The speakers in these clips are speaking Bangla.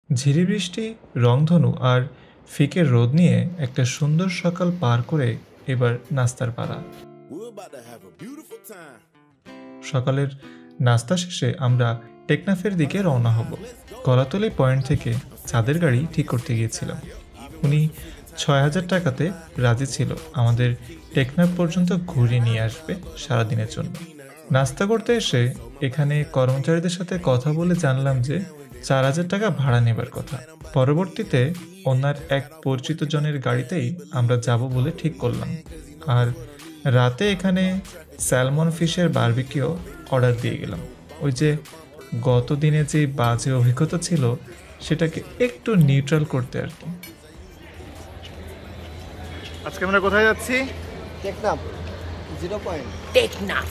ঝিরি বৃষ্টি, রংধনু আর ফিকে রোদ নিয়ে একটা সুন্দর সকাল পার করে এবার নাস্তার পালা। সকালের নাস্তা শেষে আমরা টেকনাফের দিকে রওনা হব। কলাতলি পয়েন্ট থেকে চাঁদের গাড়ি ঠিক করতে গিয়েছিলাম। উনি ৬,০০০ টাকাতে রাজি ছিল আমাদের টেকনাফ পর্যন্ত ঘুরিয়ে নিয়ে আসবে সারাদিনের জন্য। নাস্তা করতে এসে এখানে কর্মচারীদের সাথে কথা বলে জানলাম যে ৪,০০০ টাকা ভাড়া নেবার কথা। পরবর্তীতে ওনার এক পরিচিত জনের গাড়িতেই আমরা যাব বলে ঠিক করলাম। আর রাতে এখানে স্যালমন ফিশের বারবিকিউ অর্ডার দিয়ে গেলাম। ওই যে গত দিনে যে বাজে অভিজ্ঞতা ছিল সেটাকে একটু নিউট্রাল করতে আর কি। আজকে আমরা কোথায় যাচ্ছি? টেকনাফ 0 পয়েন্ট। টেকনাফ।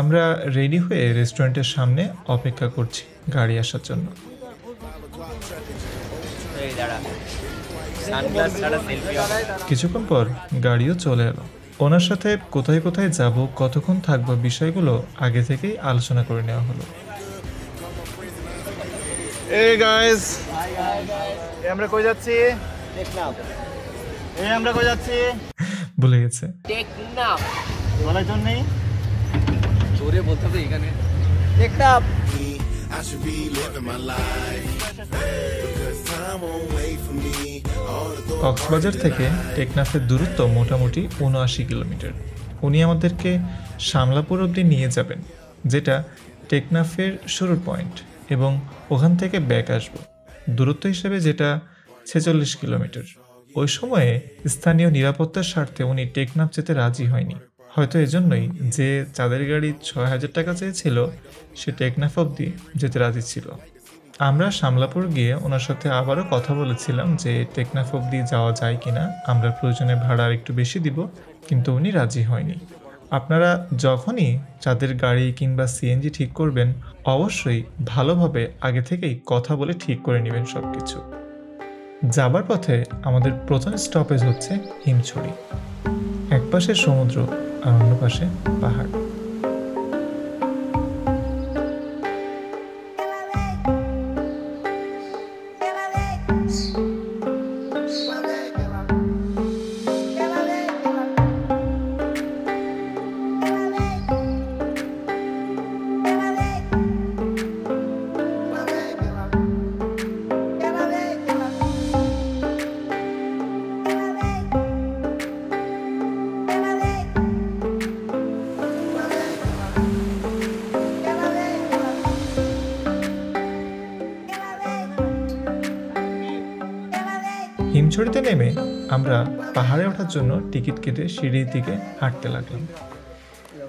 আমরা রেডি হয়ে রেস্টুরেন্টের সামনে অপেক্ষা করছি গাড়ি আসার জন্য। কিছুক্ষণ পর গাড়িও চলে এলো। ওনার সাথে কোথায় কোথায় যাব, কতক্ষণ থাকবো, বিষয়গুলো আগে থেকেই আলোচনা করে নেওয়া হলো। এই গাইস, আমরা কই যাচ্ছি? টেকনাফ। আমরা কই যাচ্ছি? ভুলে গেছে। টেকনাফ বলার জন্যই জোরে বলতে হবে এখানে। টেকনাফ। কক্সবাজার থেকে টেকনাফের দূরত্ব মোটামুটি ৭৯ কিলোমিটার। উনি আমাদেরকে শামলাপুর অবধি নিয়ে যাবেন, যেটা টেকনাফের শুরুর পয়েন্ট, এবং ওখান থেকে ব্যাক আসবো। দূরত্ব হিসেবে যেটা ৪৬ কিলোমিটার। ওই সময়ে স্থানীয় নিরাপত্তার স্বার্থে উনি টেকনাফ যেতে রাজি হয়নি। হয়তো এজন্যই যে চাঁদের গাড়ি ৬,০০০ টাকা চেয়েছিল সে টেকনাফ অবধি যেতে রাজি ছিল। আমরা শামলাপুর গিয়ে ওনার সাথে আবারও কথা বলেছিলাম যে টেকনাফ অবধি যাওয়া যায় কিনা, আমরা প্রয়োজনে ভাড়া একটু বেশি দিব, কিন্তু উনি রাজি হয়নি। আপনারা যখনই চাঁদের গাড়ি কিংবা সিএনজি ঠিক করবেন অবশ্যই ভালোভাবে আগে থেকেই কথা বলে ঠিক করে নেবেন সব কিছু। যাবার পথে আমাদের প্রথম স্টপেজ হচ্ছে হিমছড়ি। এক পাশে সমুদ্র আর অন্য পাশে পাহাড়। হিমছড়িতে নেমে আমরা পাহাড়ে ওঠার জন্য টিকিট কেটে সিঁড়ির দিকে হাঁটতে লাগলাম।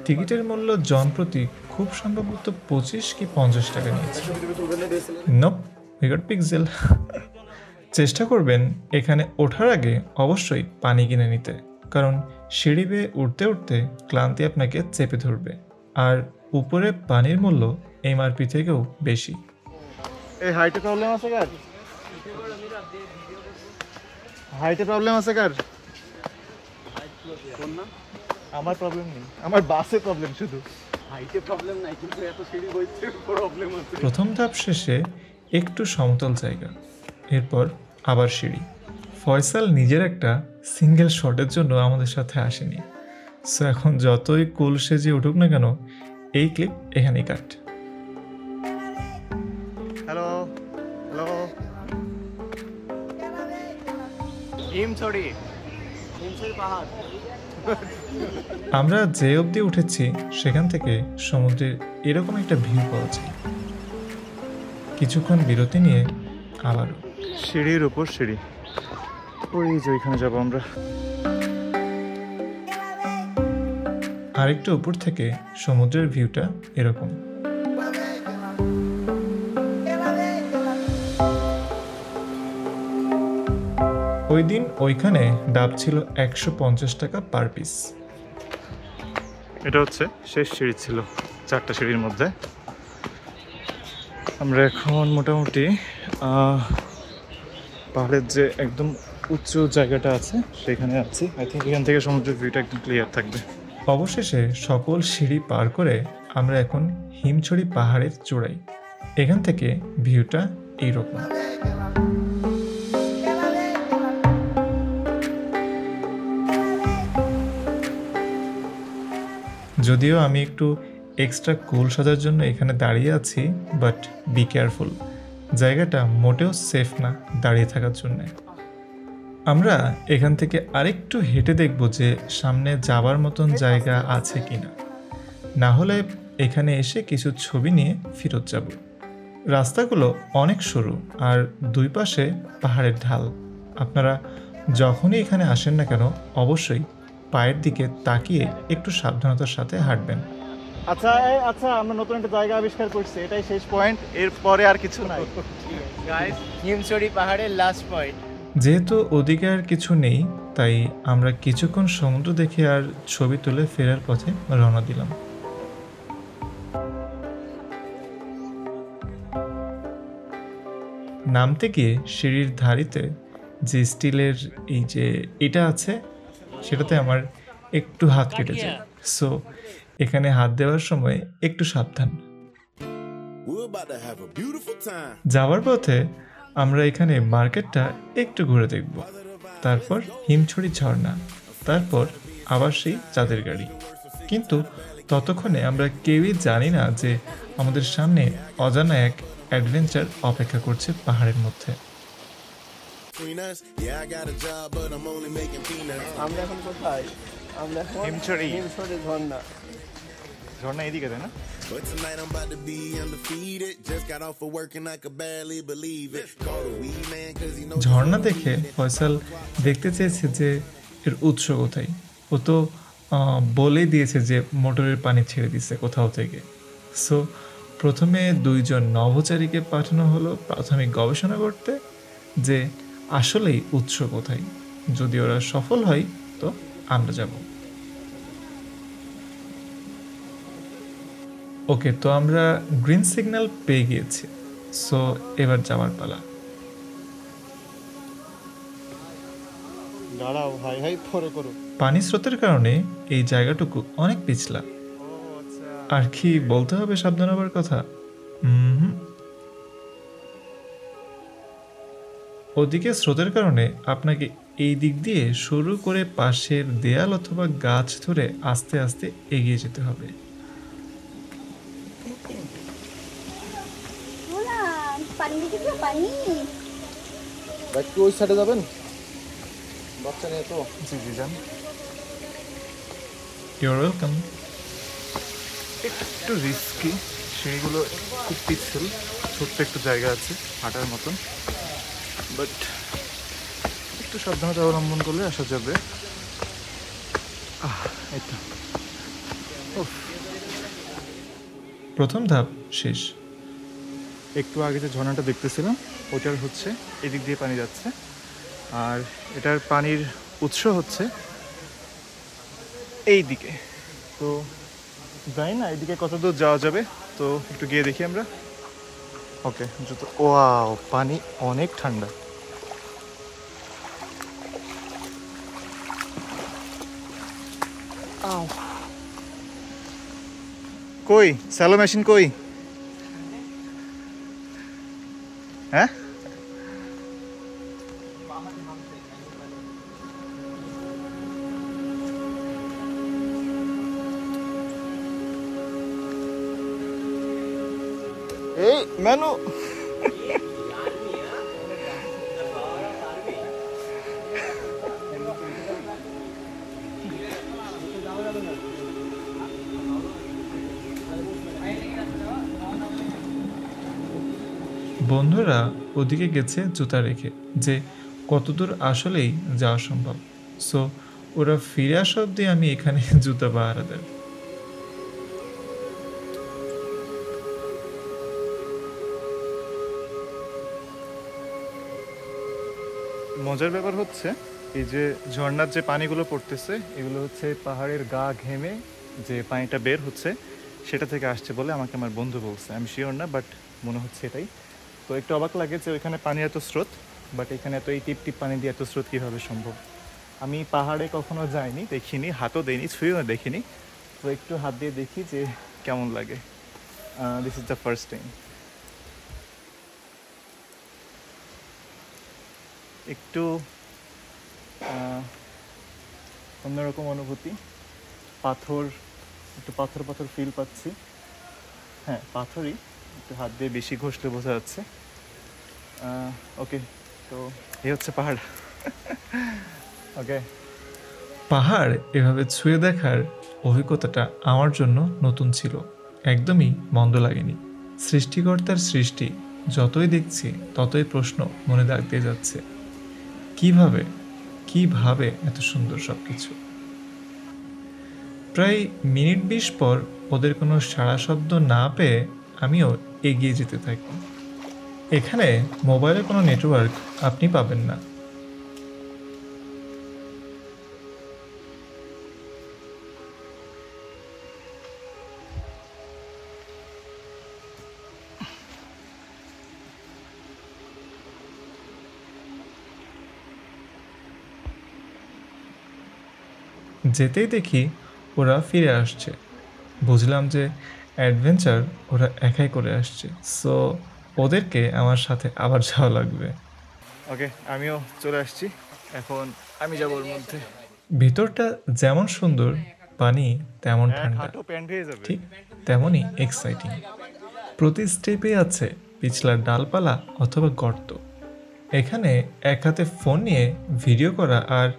টিকিটের মূল্য জনপ্রতি খুব সম্ভবত ২৫ কি ৫০ টাকা নিয়েছে। Nope, we got pixel. চেষ্টা করবেন এখানে ওঠার আগে অবশ্যই পানি কিনে নিতে, কারণ সিঁড়ি বেয়ে উঠতে উঠতে ক্লান্তি আপনাকে চেপে ধরবে। আর উপরে পানির মূল্য এমআরপি থেকেও বেশি। এই হাইটে প্রবলেম আছে কার? হাইটে প্রবলেম আছে কার? আমার প্রবলেম নেই, আমার বাসে প্রবলেম, শুধু হাইটে প্রবলেম নাই, কিন্তু এত সিঁড়ি হইছে প্রবলেম আছে। প্রথম ধাপ শেষে একটু সমতল জায়গা, এরপর আবার সিঁড়ি। ফয়সাল নিজের একটা সিঙ্গেল শটের জন্য আমাদের সাথে আসেনি, সো এখন যতই কুল সেজে উঠুক না কেন এই ক্লিপ এখানেই কাট। হ্যালো হ্যালো, হিমছড়ি পাহাড়। আমরা যে অবধি উঠেছি সেখান থেকে সমুদ্রের এরকম একটা ভিউ পাওয়া যায়। কিছুক্ষণ বিরতি নিয়ে আবারও সিঁড়ির উপর সিঁড়ি, ওই যে ওইখানে যাবো আমরা। আরেকটু উপর থেকে সমুদ্রের ভিউটা এরকম। ওই দিন ওইখানে ডাব ছিল ১৫০ টাকা পার পিস। এটা হচ্ছে শেষ সিঁড়ি, ছিল ৪টা সিঁড়ির মধ্যে। আমরা এখন মোটামুটি পাহাড়ের যে একদম উঁচু জায়গাটা আছে সেখানে আছি। আই থিঙ্ক এখান থেকে সমুদ্রের ভিউটা একদম ক্লিয়ার থাকবে। অবশেষে সকল সিঁড়ি পার করে আমরা এখন হিমছড়ি পাহাড়ের চূড়ায়। এখান থেকে ভিউটা এইরকম। যদিও আমি একটু এক্সট্রা কুল সাজার জন্য এখানে দাঁড়িয়ে আছি, বাট বি কেয়ারফুল, জায়গাটা মোটেও সেফ না দাঁড়িয়ে থাকার জন্য। আমরা এখান থেকে আরেকটু হেঁটে দেখব যে সামনে যাবার মতন জায়গা আছে কিনা, না হলে এখানে এসে কিছু ছবি নিয়ে ফেরত যাব। রাস্তাগুলো অনেক সরু আর দুই পাশে পাহাড়ের ঢাল। আপনারা যখনই এখানে আসেন না কেন অবশ্যই পায়ের দিকে তাকিয়ে একটু সাবধানতার সাথে হাঁটবেন। আচ্ছা আমরা নতুন একটা জায়গা আবিষ্কার করছি, এটাই শেষ পয়েন্ট, এরপরে আর কিছু নাই। গাইস, হিমছড়ি পাহাড়ের লাস্ট পয়েন্ট। যেহেতু ওদিকে আর কিছু নেই, তাই আমরা কিছুক্ষণ সমুদ্র দেখে আর ছবি তুলে ফেরার পথে রওনা দিলাম। নামতে গিয়ে সিঁড়ির ধারিতে যে স্টিলের এই যে এটা আছে, সেটাতে আমার একটু হাত কেটে যায়। সো এখানে হাত দেওয়ার সময় একটু সাবধান। যাওয়ার পথে আমরা এখানে মার্কেটটা একটু ঘুরে দেখব, তারপর হিমছড়ি ঝর্ণা, তারপর আবার সেই চাঁদের গাড়ি। কিন্তু ততক্ষণে আমরা কেউই জানি না যে আমাদের সামনে অজানা এক অ্যাডভেঞ্চার অপেক্ষা করছে পাহাড়ের মধ্যে। আমরা এখন কোথায়? আমরা এখন হিমছড়ি। হিমছড়ি ঝর্ণা। ঝর্ণা এদিকে তাই না? But tonight I'm about to be undefeated. Just got off of work and I could barely believe it. Call the weed man 'cause he knows. ঝর্ণা দেখে ফয়সাল দেখতে চেয়েছে যে এর উৎস কোথায়। ও তো বলেই দিয়েছে যে মোটরের পানি ছেড়ে দিছে কোথাও থেকে। সো প্রথমে দুইজন নভোচারীকে পাঠানো হলো প্রাথমিক গবেষণা করতে যে আসলেই উৎস কোথায়। যদি ওরা সফল হয় তো আমরা যাব। ওকে, তো আমরা গ্রিন সিগন্যাল পেয়ে গিয়েছি। সো এবার যাওয়ার পালা। দাঁড়াও ভাই ভাই, পরে করো। পানি স্রোতের কারণে এই জায়গাটুকু অনেক পিছলা। আর কি বলতে হবে সাবধান হবার কথা? ওদিকে স্রোতের কারণে আপনাকে এই দিক দিয়ে শুরু করে পাশের দেয়াল অথবা গাছ ধরে আস্তে আস্তে এগিয়ে যেতে হবে। পানি দেখেছো? পানি ভাই কি ওই সাইডে যাবেন? বাচ্চা নিয়ে তো। জি জি যান। Your welcome. একটু রিস্কি, সেইগুলো খুব পিচ্ছিল, ছোট্ট একটু জায়গা আছে হাঁটার মতন, বাট একটু সাবধানতা অবলম্বন করলে আসা যাবে। এই তো। উফ, প্রথম ধাপ শেষ। একটু আগে যে ঝর্ণাটা দেখতেছিলাম ওটার হচ্ছে এদিক দিয়ে পানি যাচ্ছে, আর এটার পানির উৎস হচ্ছে এই দিকে। তো জানি না এদিকে কত দূর যাওয়া যাবে, তো একটু গিয়ে দেখি আমরা। ওকে, জুতো। ওয়াও, পানি অনেক ঠান্ডা। আও, কই স্যালো মেশিন কই? হ্যাঁ, এই মেনু। বন্ধুরা ওদিকে গেছে জুতা রেখে যে কতদূর আসলেই যাওয়া সম্ভব। সো ওরা ফিরে আসা অব্দি আমি এখানে জুতা পাহারা দেব। মজার ব্যাপার হচ্ছে এই যে ঝর্ণার যে পানিগুলো পড়তেছে এগুলো হচ্ছে পাহাড়ের গা ঘেমে যে পানিটা বের হচ্ছে সেটা থেকে আসছে বলে আমাকে আমার বন্ধু বলছে। আমি শিওর না, বাট মনে হচ্ছে এটাই। তো একটু অবাক লাগে যে ওইখানে পানি এত স্রোত, বাট এখানে এত এই টিপ টিপ পানি দিয়ে এত স্রোত কীভাবে সম্ভব। আমি পাহাড়ে কখনো যাইনি, দেখিনি, হাতও দেইনি, ছুঁয়েও দেখিনি, তো একটু হাত দিয়ে দেখি যে কেমন লাগে। This is the first time. একটু অন্যরকম অনুভূতি, পাথর, একটু পাথর পাথর ফিল পাচ্ছি। হ্যাঁ, পাথরই, একটু হাত দিয়ে বেশি ঘষলে বোঝা যাচ্ছে। ওকে, তো এই হচ্ছে পাহাড়। ওকে, পাহাড় এভাবে ছুঁয়ে দেখার অভিজ্ঞতাটা আমার জন্য নতুন ছিল, একদমই মন্দ লাগেনি। সৃষ্টিকর্তার সৃষ্টি যতই দেখছি ততই প্রশ্ন মনে দাগ দিয়ে যাচ্ছে, কিভাবে কিভাবে এত সুন্দর সব কিছু। প্রায় মিনিট 20 পর ওদের কোনো সাড়া শব্দ না পেয়ে আমিও এগিয়ে যেতে থাকি। এখানে মোবাইলে কোনো নেটওয়ার্ক আপনি পাবেন না। যেতেই দেখি ওরা ফিরে আসছে। বুঝলাম যে অ্যাডভেঞ্চার ওরা একাই করে আসছে, সো ওদেরকে আমার সাথে আবার যাওয়া লাগবে। ওকে, আমিও চলে আসছি। এখন আমি যাবো ওর মধ্যে। ভিতরটা যেমন সুন্দর, পানি তেমন ঠান্ডা, খাটো প্যান্ট হয়ে যাবে। ঠিক তেমনই এক্সাইটিং। প্রতি স্টেপে আছে পিছলার ডালপালা অথবা গর্ত। এখানে এক হাতে ফোন নিয়ে ভিডিও করা আর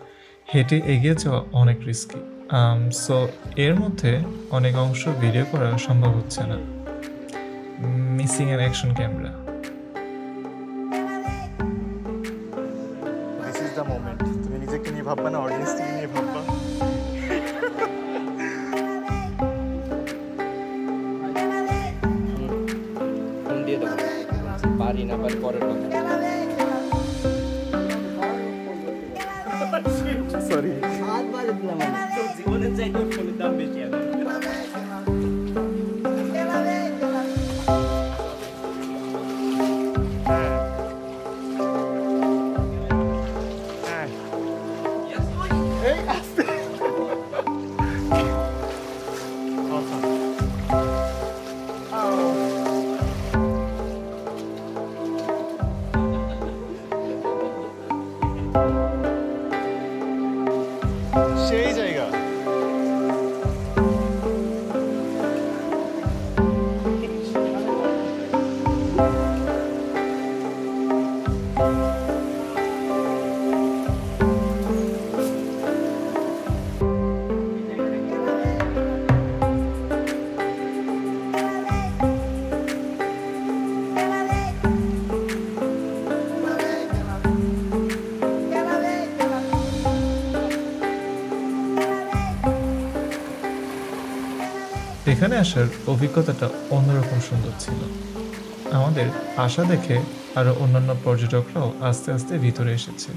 হেঁটে এগিয়ে যাওয়া অনেক রিস্কি, সো এর মধ্যে অনেক অংশ ভিডিও করা সম্ভব হচ্ছে না। Missing an action camera. This is the moment. তুমি নিজেকে নিয়ে ভাববা না, অডিয়েন্সকে নিয়ে ভাববা। ফোন দিয়ে দেবো, পারি না পারি পরের কথা। সরি। জীবনের চাইতে ফোনের দাম বেশি এখন। এই আস্তে। Awesome. সেই জায়গা। এখানে আসার অভিজ্ঞতাটা অন্যরকম সুন্দর ছিল। আমাদের আশা দেখে আরও অন্যান্য পর্যটকরাও আস্তে আস্তে ভিতরে এসেছে।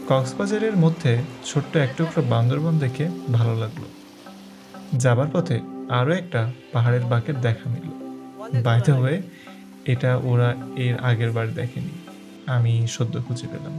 কক্সবাজারের মধ্যে ছোট্ট এক টুকরো বান্দরবন দেখে ভালো লাগলো। যাবার পথে আরও একটা পাহাড়ের বাঁকের দেখা মিলল। বাই দ্য ওয়ে, এটা ওরা এর আগের বার দেখেনি, আমি সদ্য খুঁজে পেলাম।